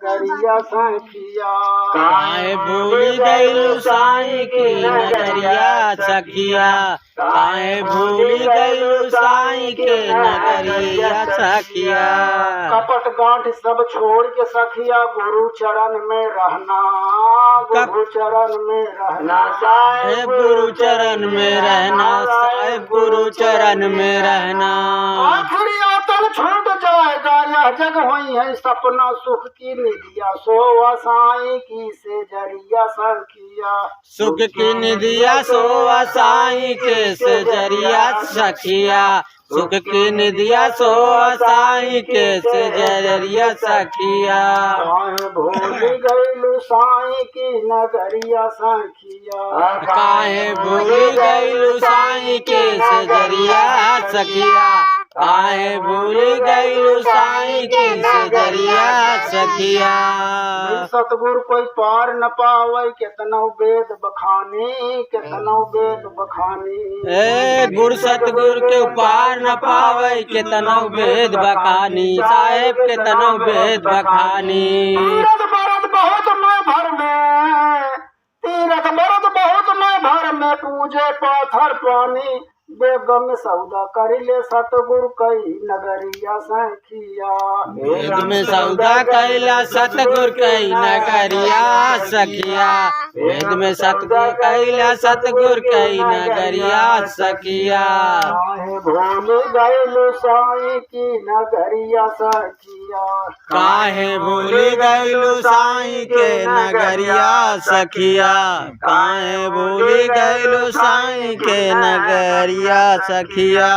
नगरिया सखिया। काहे भूल गइलू साईं की नगरिया सखिया, काहे भूल गइलू साईं के नगरिया सखिया। कपट गांठ सब छोड़ के सखिया गुरु चरण में रहना, गुरु चरण में रहना साहेब गुरु चरण में रहना, साहेब गुरु चरण में रहना। आखिरी आतन छूट जाएगा यह जग हुई है सपना सुख की निधिया, सोवा साईं की से जरिया सखिया। सुख की निधिया सोवा साईं के से जरिया सखिया, सुख की निधिया सोवा साईं के से जरिया सखिया। काहे भूल गइलू साईं की नगरिया सखिया, काहे भूल गइलू साईं के से जरिया सखिया, काहे भूल गइलू साईं के से जरिया सखिया। सतगुरु कोई पार न पावे कितनो वेद बखानी, कितनो वेद बखानी। ए गुरु सतगुरु के पार न पावे कितनो वेद बखानी, साहेब कितनो वेद बखानी। तीरथ बरत बहुत मैं भर में, तीरथ बरत बहुत मैं भर में, पूजे पाथर पानी बेगम सौदा कर ले सतगुरु कई नगरिया सखिया। वेद में सौदा कैला सतगुरु कई नगरिया सखिया, वेद में सतगुरु कैला सतगुरु कई नगरिया सखिया। काहे भूल गइलू साईं की नगरिया सखिया, काहे भूल गइलू साईं के नगरिया सखिया, काहे भूल गइलू साईं के नगरिया सखिया।